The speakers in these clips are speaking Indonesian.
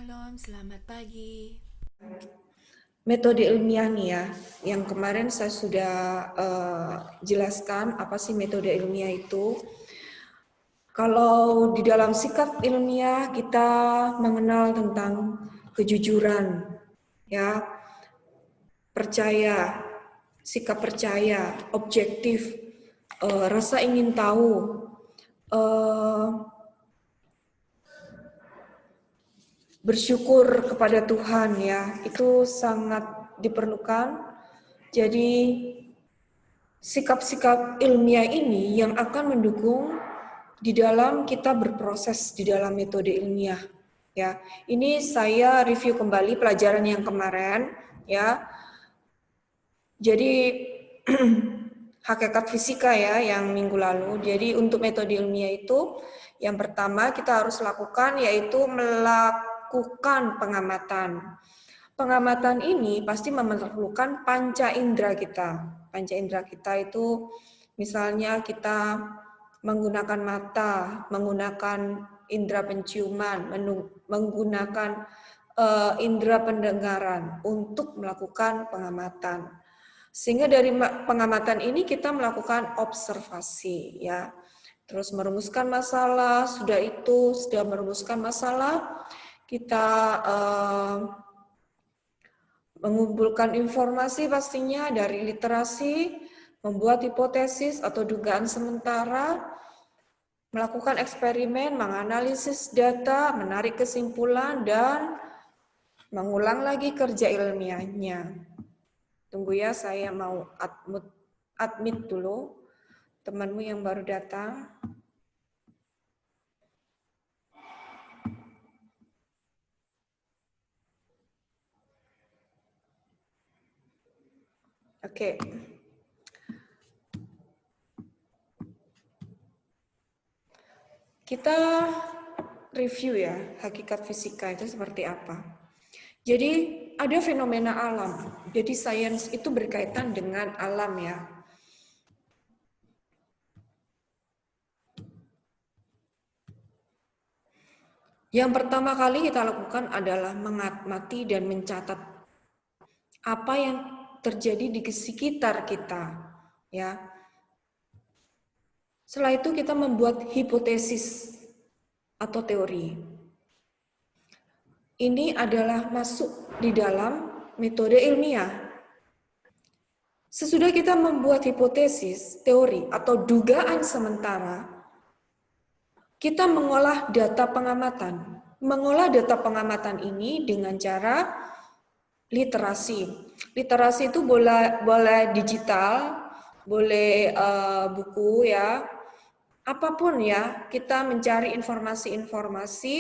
Shalom, selamat pagi. Metode ilmiah nih ya, yang kemarin saya sudah jelaskan apa sih metode ilmiah itu. Kalau di dalam sikap ilmiah kita mengenal tentang kejujuran, ya, percaya, sikap percaya, objektif, rasa ingin tahu, eh, bersyukur kepada Tuhan ya, itu sangat diperlukan. Jadi sikap-sikap ilmiah ini yang akan mendukung di dalam kita berproses di dalam metode ilmiah ya. Ini saya review kembali pelajaran yang kemarin ya. Jadi hakikat fisika ya yang minggu lalu. Jadi untuk metode ilmiah itu yang pertama kita harus lakukan yaitu melakukan pengamatan. Pengamatan ini pasti memerlukan panca indera kita. Panca indera kita itu misalnya kita menggunakan mata, menggunakan indera penciuman, menggunakan indera pendengaran untuk melakukan pengamatan. Sehingga dari pengamatan ini kita melakukan observasi ya. Terus merumuskan masalah, sudah merumuskan masalah, kita mengumpulkan informasi pastinya dari literasi, membuat hipotesis atau dugaan sementara, melakukan eksperimen, menganalisis data, menarik kesimpulan, dan mengulang lagi kerja ilmiahnya. Tunggu ya, saya mau admit dulu temanmu yang baru datang. Oke. Kita review ya, hakikat fisika itu seperti apa. Jadi ada fenomena alam. Jadi sains itu berkaitan dengan alam ya. Yang pertama kali kita lakukan adalah mengamati dan mencatat apa yang terjadi di sekitar kita, ya. Setelah itu kita membuat hipotesis atau teori. Ini adalah masuk di dalam metode ilmiah. Sesudah kita membuat hipotesis, teori, atau dugaan sementara, kita mengolah data pengamatan. Mengolah data pengamatan ini dengan cara literasi. Literasi itu boleh digital, boleh buku ya, apapun ya. Kita mencari informasi-informasi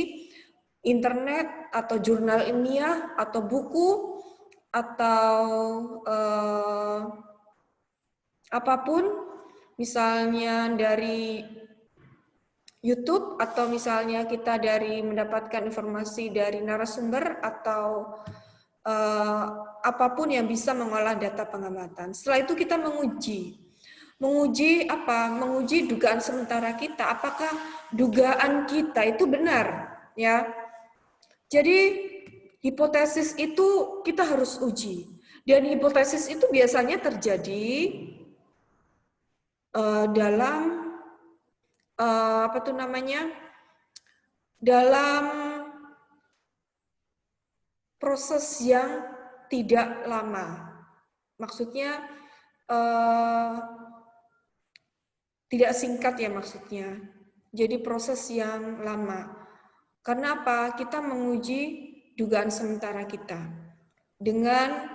internet atau jurnal ilmiah atau buku atau apapun, misalnya dari YouTube atau misalnya kita dari mendapatkan informasi dari narasumber atau apapun yang bisa mengolah data pengamatan. Setelah itu kita menguji apa? Menguji dugaan sementara kita. Apakah dugaan kita itu benar? Ya. Jadi hipotesis itu kita harus uji. Dan hipotesis itu biasanya terjadi dalam apa tuh namanya? Dalam proses yang tidak lama. Maksudnya tidak singkat ya maksudnya. Jadi proses yang lama. Karena apa? Kita menguji dugaan sementara kita dengan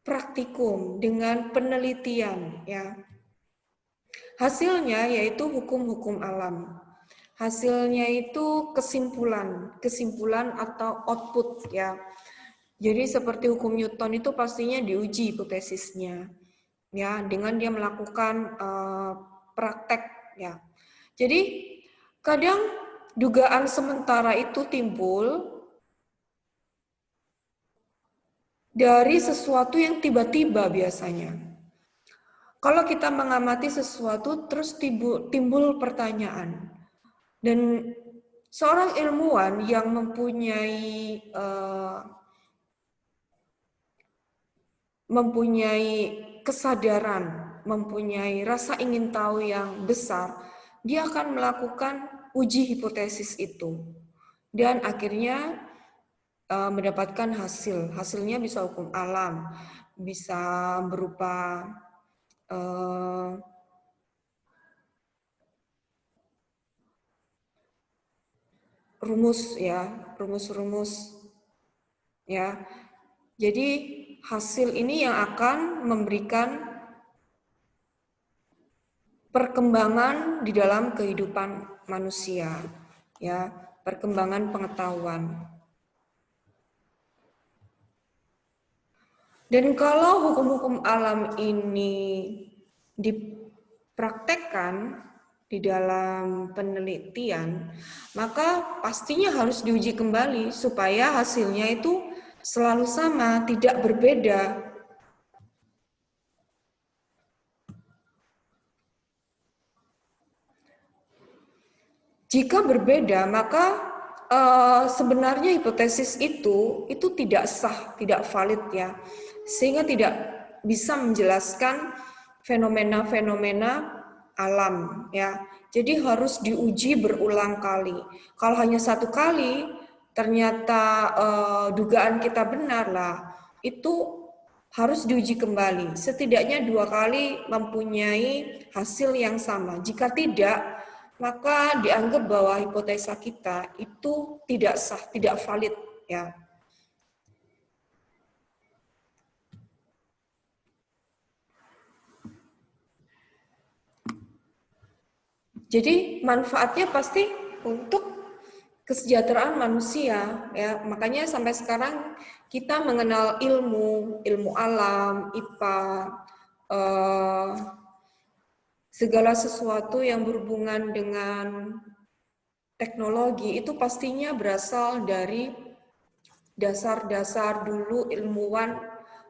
praktikum, dengan penelitian ya. Hasilnya yaitu hukum-hukum alam. Hasilnya itu kesimpulan atau output ya. Jadi seperti hukum Newton itu pastinya diuji hipotesisnya ya dengan dia melakukan praktek ya. Jadi kadang dugaan sementara itu timbul dari sesuatu yang tiba-tiba biasanya. Kalau kita mengamati sesuatu terus timbul pertanyaan. Dan seorang ilmuwan yang mempunyai kesadaran, mempunyai rasa ingin tahu yang besar, dia akan melakukan uji hipotesis itu. Dan akhirnya mendapatkan hasil. Hasilnya bisa hukum alam, bisa berupa rumus ya, rumus-rumus ya. Jadi hasil ini yang akan memberikan perkembangan di dalam kehidupan manusia, ya, perkembangan pengetahuan. Dan kalau hukum-hukum alam ini dipraktekkan di dalam penelitian, maka pastinya harus diuji kembali supaya hasilnya itu selalu sama, tidak berbeda. Jika berbeda, maka sebenarnya hipotesis itu tidak sah, tidak valid ya, sehingga tidak bisa menjelaskan fenomena-fenomena alam ya. Jadi harus diuji berulang kali. Kalau hanya satu kali ternyata dugaan kita benar lah, itu harus diuji kembali. Setidaknya 2 kali mempunyai hasil yang sama. Jika tidak, maka dianggap bahwa hipotesa kita itu tidak sah, tidak valid ya. Jadi manfaatnya pasti untuk kesejahteraan manusia ya. Makanya sampai sekarang kita mengenal ilmu alam, IPA, segala sesuatu yang berhubungan dengan teknologi itu pastinya berasal dari dasar-dasar dulu ilmuwan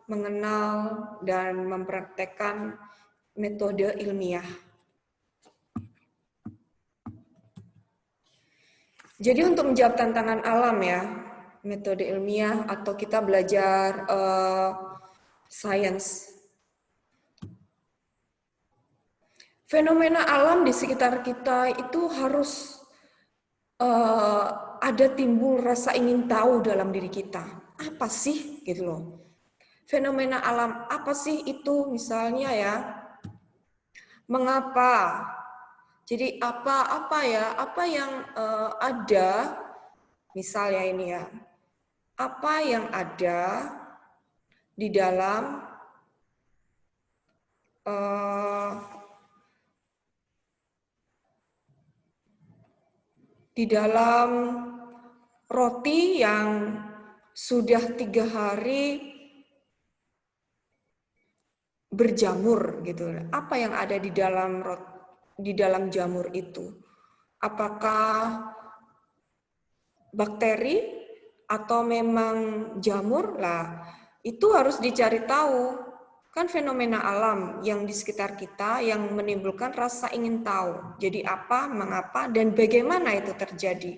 mengenal dan mempraktekkan metode ilmiah. Jadi untuk menjawab tantangan alam ya, metode ilmiah atau kita belajar sains. Fenomena alam di sekitar kita itu harus ada timbul rasa ingin tahu dalam diri kita. Apa sih gitu loh. Fenomena alam apa sih itu misalnya ya? Mengapa? Jadi apa yang ada misalnya ini ya. Apa yang ada di dalam roti yang sudah 3 hari berjamur gitu. Apa yang ada di dalam jamur itu? Apakah bakteri atau memang jamur? Lah, itu harus dicari tahu. Kan fenomena alam yang di sekitar kita yang menimbulkan rasa ingin tahu. Jadi apa, mengapa, dan bagaimana itu terjadi.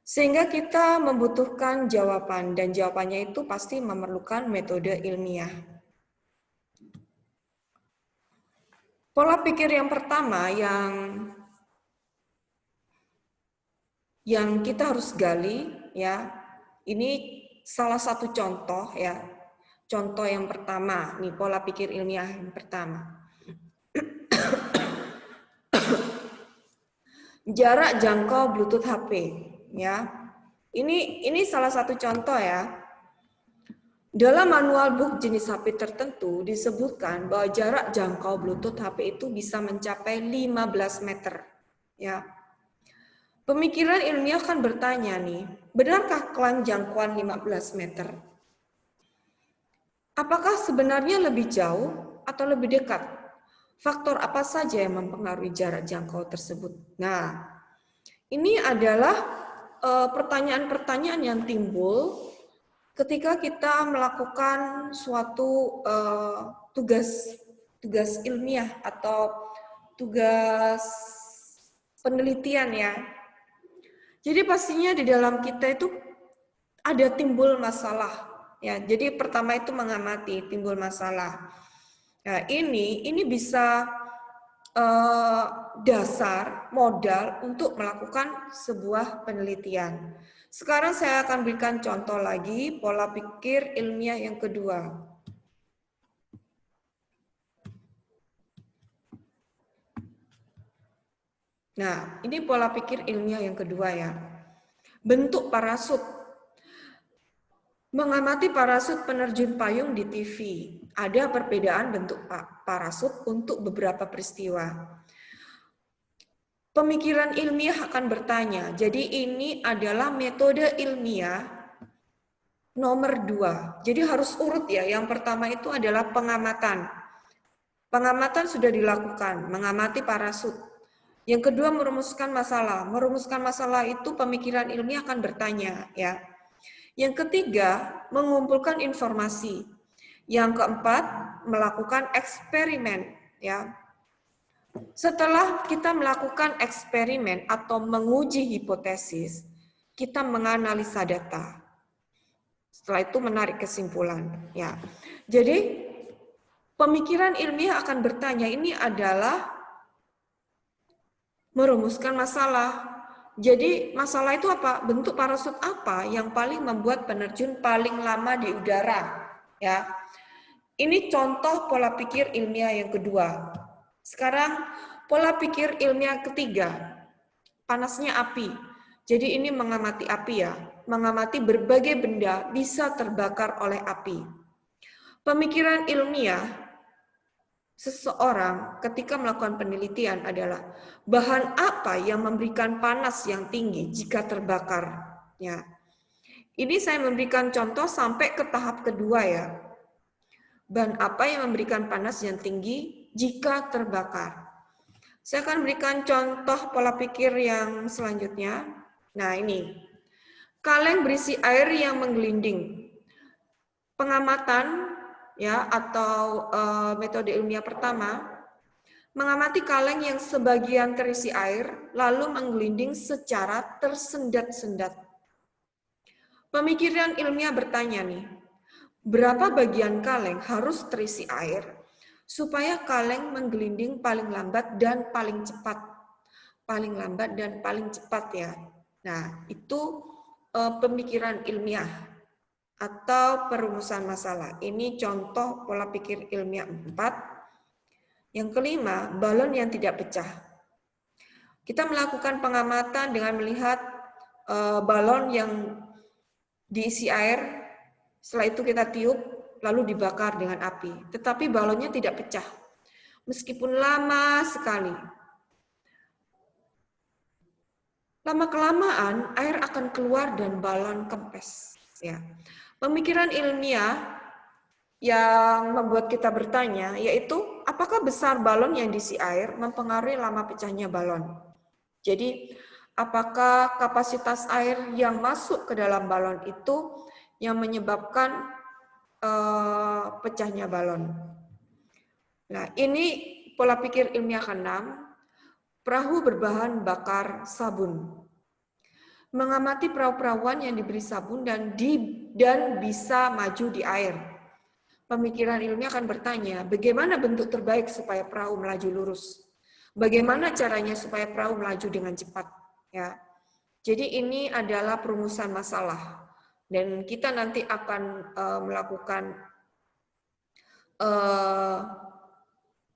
Sehingga kita membutuhkan jawaban, dan jawabannya itu pasti memerlukan metode ilmiah. Pola pikir yang pertama yang kita harus gali ya, ini salah satu contoh ya. Contoh yang pertama, nih pola pikir ilmiah yang pertama. Jarak jangkau Bluetooth HP ya. Ini salah satu contoh ya. Dalam manual book jenis HP tertentu disebutkan bahwa jarak jangkau Bluetooth HP itu bisa mencapai 15 meter. Ya. Pemikiran ilmiah kan bertanya nih, benarkah klaim jangkauan 15 meter? Apakah sebenarnya lebih jauh atau lebih dekat? Faktor apa saja yang mempengaruhi jarak jangkau tersebut? Nah, ini adalah pertanyaan-pertanyaan yang timbul ketika kita melakukan suatu tugas ilmiah atau tugas penelitian ya. Jadi pastinya di dalam kita itu ada timbul masalah. Ya, jadi pertama itu mengamati timbul masalah. Nah, ini bisa dasar modal untuk melakukan sebuah penelitian. Sekarang saya akan berikan contoh lagi pola pikir ilmiah yang kedua. Nah, ini pola pikir ilmiah yang kedua ya. Bentuk parasut. Mengamati parasut penerjun payung di TV. Ada perbedaan bentuk parasut untuk beberapa peristiwa. Pemikiran ilmiah akan bertanya, jadi ini adalah metode ilmiah nomor 2. Jadi harus urut ya, yang pertama itu adalah pengamatan. Pengamatan sudah dilakukan, mengamati parasut. Yang kedua merumuskan masalah. Merumuskan masalah itu pemikiran ilmiah akan bertanya ya. Yang ketiga, mengumpulkan informasi. Yang keempat, melakukan eksperimen ya. Setelah kita melakukan eksperimen atau menguji hipotesis, kita menganalisa data. Setelah itu menarik kesimpulan ya. Jadi pemikiran ilmiah akan bertanya, ini adalah merumuskan masalah. Jadi masalah itu apa? Bentuk parasut apa yang paling membuat penerjun paling lama di udara? Ya, ini contoh pola pikir ilmiah yang kedua. Sekarang pola pikir ilmiah ketiga, panasnya api. Jadi ini mengamati api ya, mengamati berbagai benda bisa terbakar oleh api. Pemikiran ilmiah seseorang ketika melakukan penelitian adalah bahan apa yang memberikan panas yang tinggi jika terbakar. Ya. Ini saya memberikan contoh sampai ke tahap kedua ya. Bahan apa yang memberikan panas yang tinggi jika terbakar. Saya akan berikan contoh pola pikir yang selanjutnya. Nah ini, kaleng berisi air yang menggelinding. Pengamatan ya atau metode ilmiah pertama, mengamati kaleng yang sebagian terisi air lalu menggelinding secara tersendat-sendat. Pemikiran ilmiah bertanya nih, berapa bagian kaleng harus terisi air supaya kaleng menggelinding paling lambat dan paling cepat. Paling lambat dan paling cepat ya. Nah, itu pemikiran ilmiah atau perumusan masalah. Ini contoh pola pikir ilmiah 4. Yang kelima, balon yang tidak pecah. Kita melakukan pengamatan dengan melihat balon yang diisi air, setelah itu kita tiup, lalu dibakar dengan api. Tetapi balonnya tidak pecah, meskipun lama sekali. Lama-kelamaan, air akan keluar dan balon kempes. Ya. Pemikiran ilmiah yang membuat kita bertanya, yaitu apakah besar balon yang diisi air mempengaruhi lama pecahnya balon. Jadi, apakah kapasitas air yang masuk ke dalam balon itu yang menyebabkan pecahnya balon. Nah, ini pola pikir ilmiah ke-6, perahu berbahan bakar sabun. Mengamati perahu-perahuan yang diberi sabun dan bisa maju di air. Pemikiran ilmiah akan bertanya, bagaimana bentuk terbaik supaya perahu melaju lurus? Bagaimana caranya supaya perahu melaju dengan cepat? Ya, jadi ini adalah perumusan masalah. Dan kita nanti akan melakukan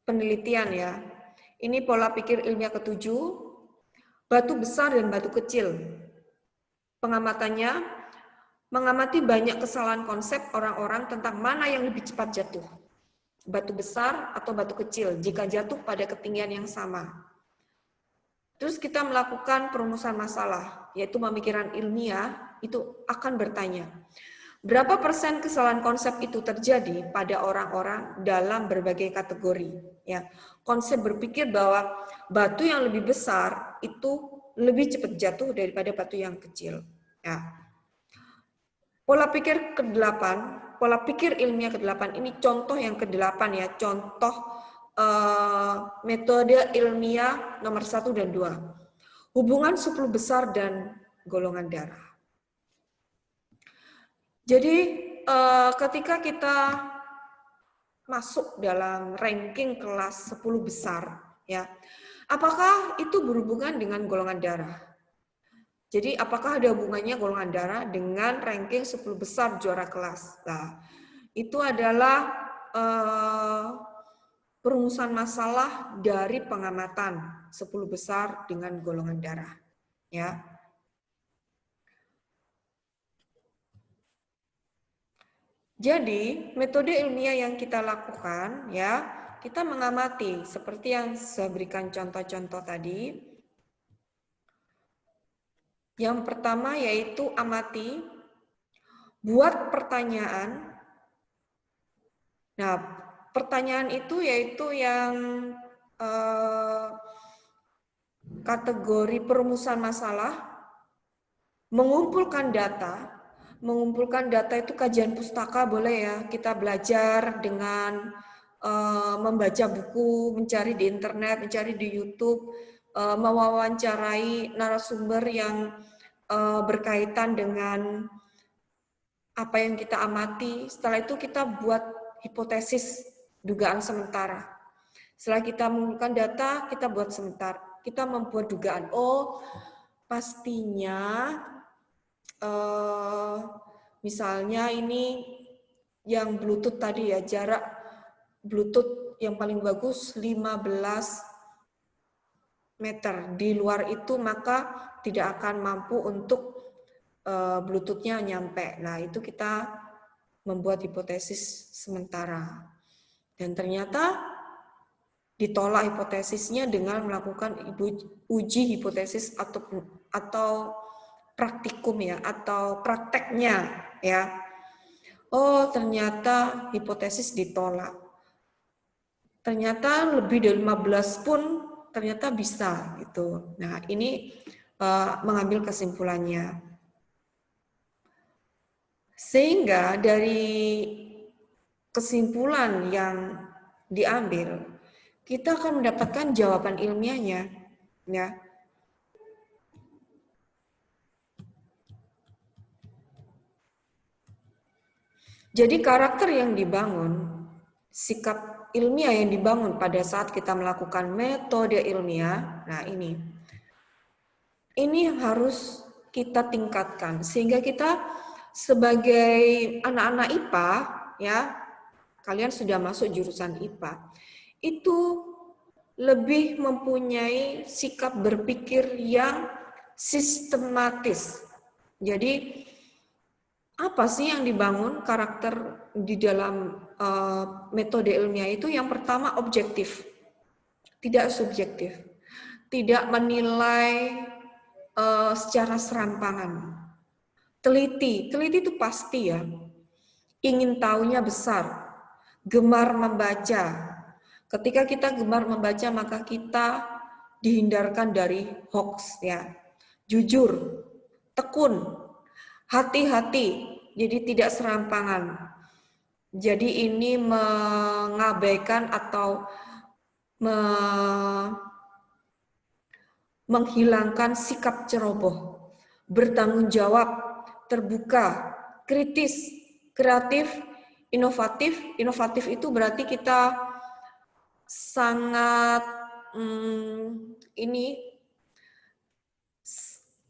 penelitian ya. Ini pola pikir ilmiah ke-7, batu besar dan batu kecil. Pengamatannya, mengamati banyak kesalahan konsep orang-orang tentang mana yang lebih cepat jatuh. Batu besar atau batu kecil jika jatuh pada ketinggian yang sama. Terus kita melakukan perumusan masalah, yaitu pemikiran ilmiah itu akan bertanya, berapa persen kesalahan konsep itu terjadi pada orang-orang dalam berbagai kategori. Ya, konsep berpikir bahwa batu yang lebih besar itu lebih cepat jatuh daripada batu yang kecil. Ya. Pola pikir ke-8, pola pikir ilmiah ke-8 ini contoh yang ke-8 ya, contoh metode ilmiah nomor 1 dan 2. Hubungan 10 besar dan golongan darah. Jadi ketika kita masuk dalam ranking kelas 10 besar, ya, apakah itu berhubungan dengan golongan darah? Jadi apakah ada hubungannya golongan darah dengan ranking 10 besar juara kelas? Nah, itu adalah perumusan masalah dari pengamatan 10 besar dengan golongan darah, ya. Jadi, metode ilmiah yang kita lakukan, ya, kita mengamati seperti yang saya berikan contoh-contoh tadi. Yang pertama yaitu amati, buat pertanyaan. Nah, pertanyaan itu yaitu yang kategori perumusan masalah, mengumpulkan data. Mengumpulkan data itu kajian pustaka boleh ya, kita belajar dengan membaca buku, mencari di internet, mencari di YouTube, mewawancarai narasumber yang berkaitan dengan apa yang kita amati. Setelah itu kita buat hipotesis dugaan sementara. Setelah kita mengumpulkan data, kita buat sementara. Kita membuat dugaan, oh pastinya misalnya ini yang Bluetooth tadi ya, jarak Bluetooth yang paling bagus 15 meter. Di luar itu maka tidak akan mampu untuk Bluetooth-nya nyampe. Nah, itu kita membuat hipotesis sementara. Dan ternyata ditolak hipotesisnya dengan melakukan uji hipotesis atau praktikum ya, atau prakteknya ya. Oh, ternyata hipotesis ditolak. Ternyata lebih dari 15 pun ternyata bisa gitu. Nah, ini mengambil kesimpulannya. Sehingga dari kesimpulan yang diambil, kita akan mendapatkan jawaban ilmiahnya, ya. Jadi karakter yang dibangun, sikap ilmiah yang dibangun pada saat kita melakukan metode ilmiah, nah ini harus kita tingkatkan sehingga kita sebagai anak-anak IPA, ya, kalian sudah masuk jurusan IPA, itu lebih mempunyai sikap berpikir yang sistematis. Jadi apa sih yang dibangun karakter di dalam metode ilmiah itu? Yang pertama objektif, tidak subjektif, tidak menilai secara serampangan, teliti itu pasti ya, ingin tahunya besar, gemar membaca. Ketika kita gemar membaca maka kita dihindarkan dari hoax ya, jujur, tekun, hati-hati, jadi tidak serampangan. Jadi ini mengabaikan atau menghilangkan sikap ceroboh, bertanggung jawab, terbuka, kritis, kreatif, inovatif. Inovatif itu berarti kita sangat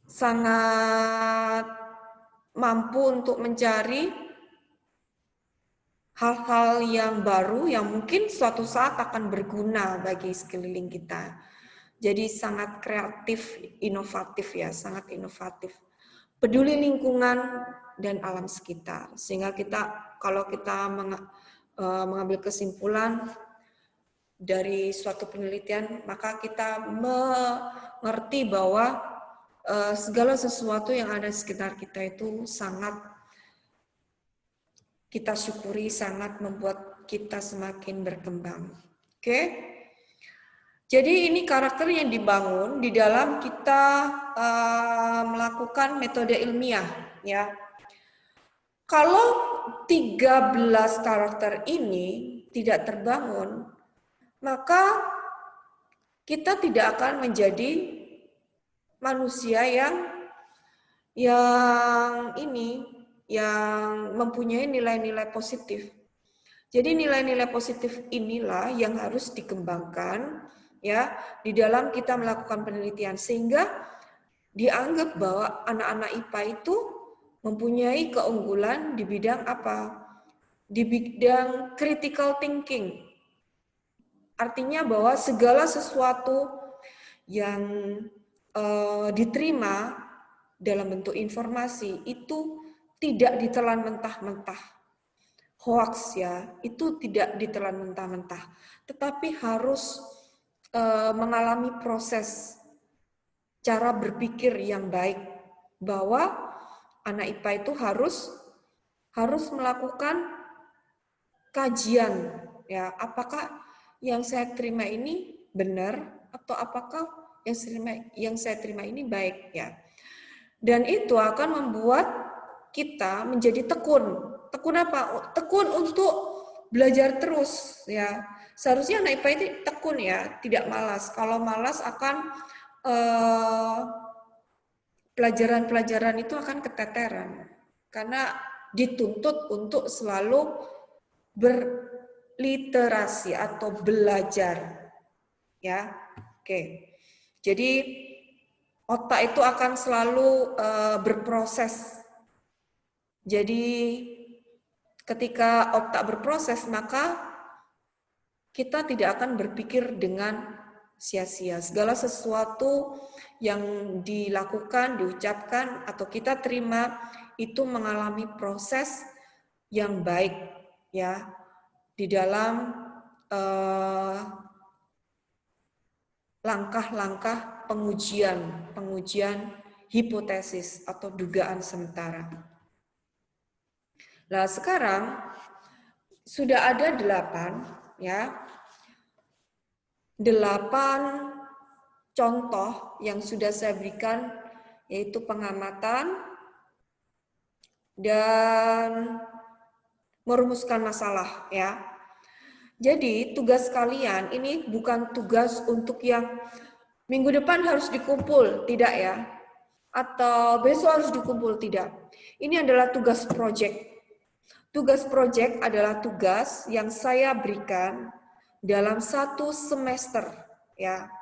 sangat mampu untuk mencari hal-hal yang baru yang mungkin suatu saat akan berguna bagi sekeliling kita. Jadi sangat kreatif, inovatif ya, sangat inovatif. Peduli lingkungan dan alam sekitar. Sehingga kalau kita mengambil kesimpulan dari suatu penelitian, maka kita mengerti bahwa segala sesuatu yang ada di sekitar kita itu sangat kita syukuri, sangat membuat kita semakin berkembang. Oke? Jadi ini karakter yang dibangun di dalam kita melakukan metode ilmiah, ya. Kalau 13 karakter ini tidak terbangun, maka kita tidak akan menjadi manusia yang yang mempunyai nilai-nilai positif. Jadi nilai-nilai positif inilah yang harus dikembangkan ya di dalam kita melakukan penelitian sehingga dianggap bahwa anak-anak IPA itu mempunyai keunggulan di bidang apa? Di bidang critical thinking. Artinya bahwa segala sesuatu yang diterima dalam bentuk informasi itu tidak ditelan mentah-mentah. Hoax ya, itu tidak ditelan mentah-mentah, tetapi harus mengalami proses cara berpikir yang baik, bahwa anak IPA itu harus melakukan kajian ya, apakah yang saya terima ini benar atau apakah yang saya terima ini baik ya. Dan itu akan membuat kita menjadi tekun. Tekun apa? Tekun untuk belajar terus ya. Seharusnya anak IPA itu tekun ya, tidak malas. Kalau malas akan pelajaran-pelajaran itu akan keteteran karena dituntut untuk selalu berliterasi atau belajar ya. Oke. Jadi otak itu akan selalu berproses. Jadi ketika otak berproses maka kita tidak akan berpikir dengan sia-sia. Segala sesuatu yang dilakukan, diucapkan, atau kita terima itu mengalami proses yang baik ya di dalam langkah-langkah pengujian hipotesis atau dugaan sementara. Nah, sekarang sudah ada 8 contoh yang sudah saya berikan, yaitu pengamatan dan merumuskan masalah ya. Jadi tugas kalian ini bukan tugas untuk yang minggu depan harus dikumpul, tidak ya. Atau besok harus dikumpul, tidak. Ini adalah tugas project. Tugas project adalah tugas yang saya berikan dalam 1 semester ya.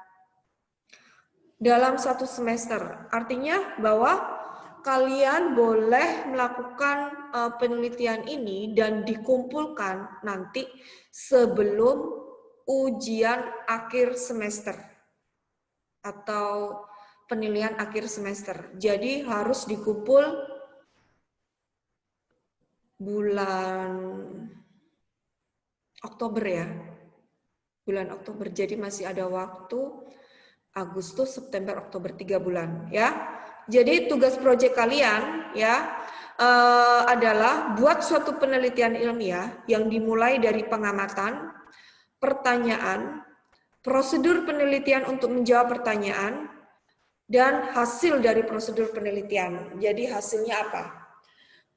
Dalam 1 semester. Artinya bahwa kalian boleh melakukan penelitian ini dan dikumpulkan nanti sebelum ujian akhir semester atau penilaian akhir semester. Jadi harus dikumpul bulan Oktober ya. Bulan Oktober. Jadi masih ada waktu Agustus, September, Oktober, 3 bulan ya. Jadi tugas proyek kalian ya adalah buat suatu penelitian ilmiah yang dimulai dari pengamatan, pertanyaan, prosedur penelitian untuk menjawab pertanyaan, dan hasil dari prosedur penelitian. Jadi hasilnya apa?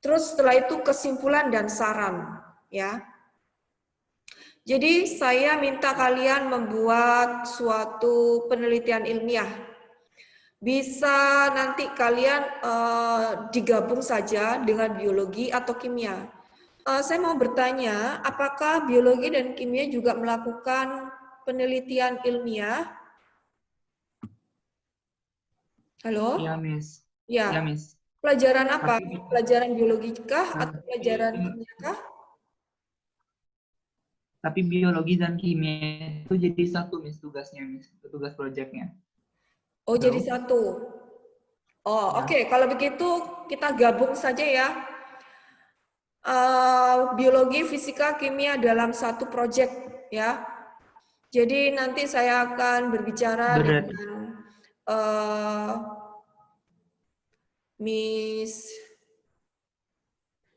Terus setelah itu kesimpulan dan saran ya. Jadi saya minta kalian membuat suatu penelitian ilmiah. Bisa nanti kalian digabung saja dengan biologi atau kimia. Saya mau bertanya, apakah biologi dan kimia juga melakukan penelitian ilmiah? Halo? Iya, Miss. Ya. Iya, Miss. Pelajaran apa? Pelajaran biologi kah atau pelajaran Tapi- kimia kah? Tapi biologi dan kimia itu jadi satu, Miss, tugasnya, Miss. Tugas proyeknya. Oh, Halo? jadi satu. Oh, Ya. oke. Kalau begitu kita gabung saja ya. Biologi, fisika, kimia dalam satu proyek ya. Jadi nanti saya akan berbicara Berarti dengan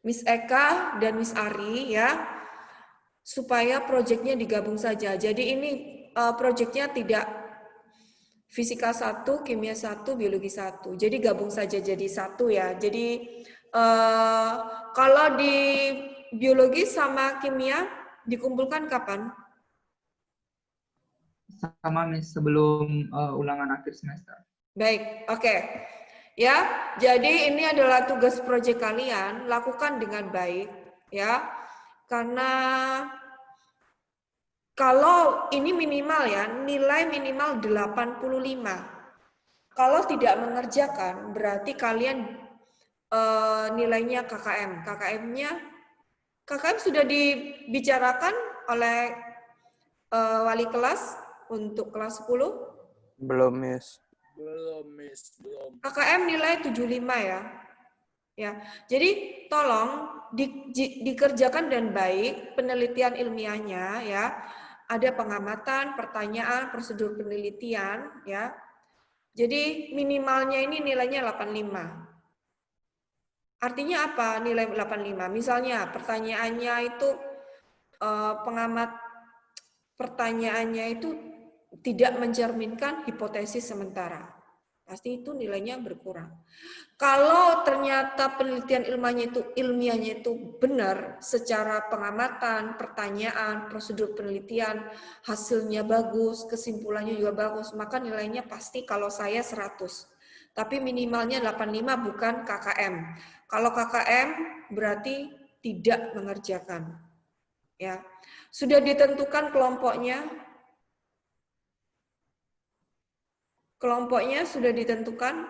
Miss Eka dan Miss Ari ya, supaya proyeknya digabung saja. Jadi ini proyeknya tidak fisika 1, kimia 1, biologi 1. Jadi gabung saja jadi satu ya. Jadi kalau di biologi sama kimia dikumpulkan kapan? sama, Miss, sebelum ulangan akhir semester. Baik, oke. Ya, jadi ini adalah tugas proyek kalian, lakukan dengan baik ya. Karena kalau ini minimal ya, nilai minimal 85. Kalau tidak mengerjakan, berarti kalian nilainya KKM. KKM sudah dibicarakan oleh wali kelas untuk kelas 10. Belum, Miss. KKM nilai 75 ya. Ya, jadi tolong dikerjakan dan baik penelitian ilmiahnya ya. Ada pengamatan, pertanyaan, prosedur penelitian ya. Jadi minimalnya ini nilainya 85. Artinya apa nilai 85? Misalnya pertanyaannya itu pertanyaannya itu tidak mencerminkan hipotesis sementara. Pasti itu nilainya berkurang. Kalau ternyata penelitian ilmiahnya itu benar secara pengamatan, pertanyaan, prosedur penelitian, hasilnya bagus, kesimpulannya juga bagus, maka nilainya pasti kalau saya 100. Tapi minimalnya 85 bukan KKM. Kalau KKM berarti tidak mengerjakan. Ya. Sudah ditentukan kelompoknya? Kelompoknya sudah ditentukan?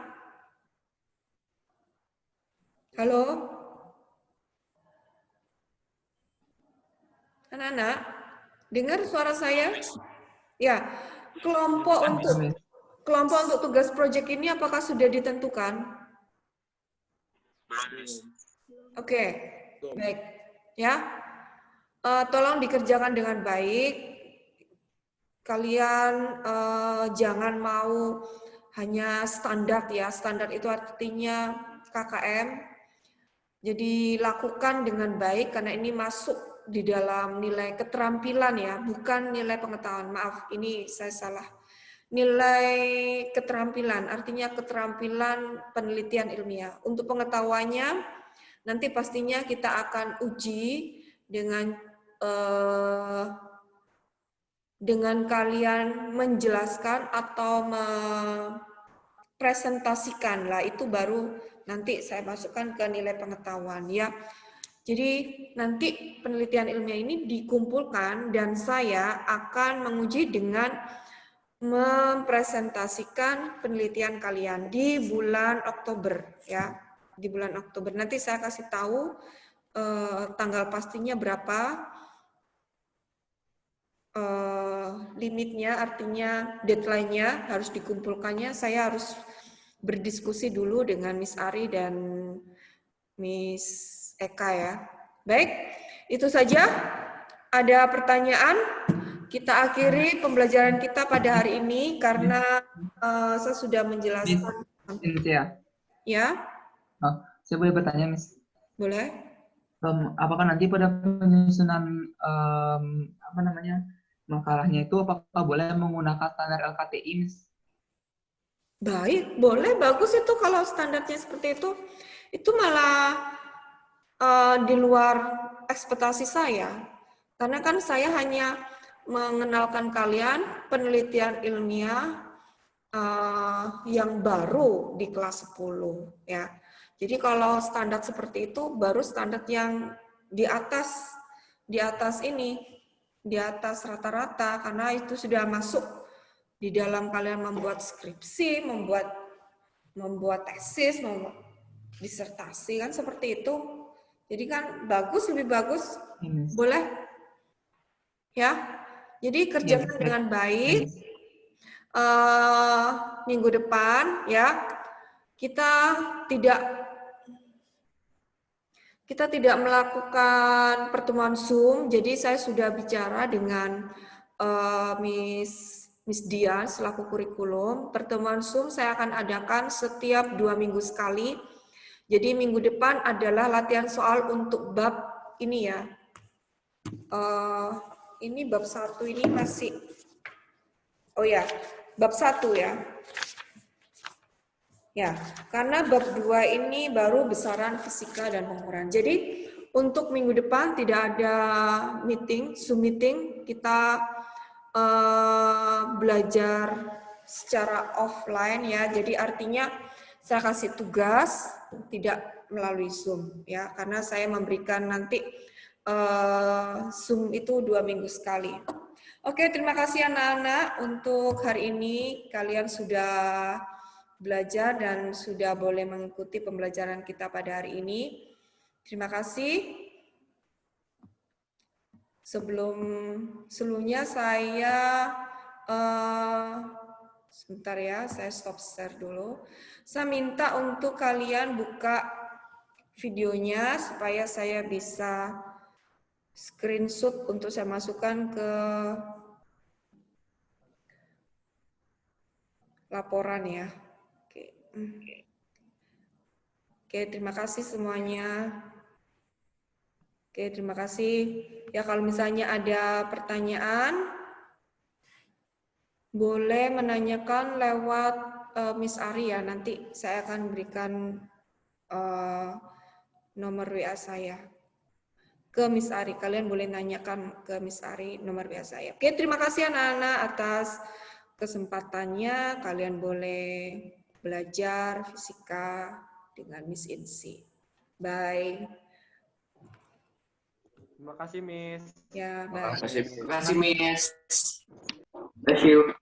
Halo? Anak-anak, dengar suara saya? Ya, kelompok untuk tugas proyek ini apakah sudah ditentukan? Oke, baik. Ya, tolong dikerjakan dengan baik. Kalian jangan mau hanya standar ya. Standar itu artinya KKM. Jadi lakukan dengan baik karena ini masuk di dalam nilai keterampilan ya, bukan nilai pengetahuan. Maaf, ini saya salah. Nilai keterampilan artinya keterampilan penelitian ilmiah. Untuk pengetahuannya nanti pastinya kita akan uji dengan kalian menjelaskan atau presentasikan lah, itu baru nanti saya masukkan ke nilai pengetahuan ya. Jadi nanti penelitian ilmiah ini dikumpulkan dan saya akan menguji dengan mempresentasikan penelitian kalian di bulan Oktober ya. Di bulan Oktober nanti saya kasih tahu tanggal pastinya berapa. Limitnya artinya deadline-nya harus dikumpulkannya, saya harus berdiskusi dulu dengan Miss Ari dan Miss Eka ya. Baik, itu saja. Ada pertanyaan? Kita akhiri pembelajaran kita pada hari ini karena saya sudah menjelaskan. Ya? Oh, saya boleh bertanya, Miss? Boleh. Apakah nanti pada penyusunan makalahnya itu apakah boleh menggunakan standar LKTI, Miss? Baik, boleh, bagus itu kalau standarnya seperti itu. Itu malah di luar ekspektasi saya. Karena kan saya hanya mengenalkan kalian penelitian ilmiah yang baru di kelas 10 ya. Jadi kalau standar seperti itu baru standar yang di atas ini, di atas rata-rata, karena itu sudah masuk di dalam kalian membuat skripsi, membuat tesis, membuat disertasi kan seperti itu. Jadi kan bagus, lebih bagus. Boleh? Ya. Jadi kerjakan dengan baik. Minggu depan ya kita tidak melakukan pertemuan Zoom. Jadi saya sudah bicara dengan Miss Dian selaku kurikulum. Pertemuan Zoom saya akan adakan setiap 2 minggu sekali. Jadi minggu depan adalah latihan soal untuk bab ini ya. Ini bab 1 ini masih, oh ya, bab 1 ya. Ya, karena bab 2 ini baru besaran fisika dan pengukuran. Jadi untuk minggu depan tidak ada meeting, Zoom meeting, kita belajar secara offline ya. Jadi artinya saya kasih tugas tidak melalui Zoom ya, karena saya memberikan nanti Zoom itu 2 minggu sekali. Oke, terima kasih anak-anak untuk hari ini kalian sudah belajar dan sudah boleh mengikuti pembelajaran kita pada hari ini. Terima kasih. Sebelumnya saya sebentar ya, saya stop share dulu. Saya minta untuk kalian buka videonya supaya saya bisa screenshot untuk saya masukkan ke laporan ya. Oke, terima kasih semuanya. Oke, terima kasih. Ya, kalau misalnya ada pertanyaan, boleh menanyakan lewat Miss Ari ya. Nanti saya akan berikan nomor WA saya ke Miss Ari. Kalian boleh nanyakan ke Miss Ari nomor WA saya. Oke, terima kasih anak-anak atas kesempatannya. Kalian boleh belajar fisika dengan Miss Insi. Bye. Terima kasih, Miss. Ya, bye. Terima kasih, Miss. Thank you.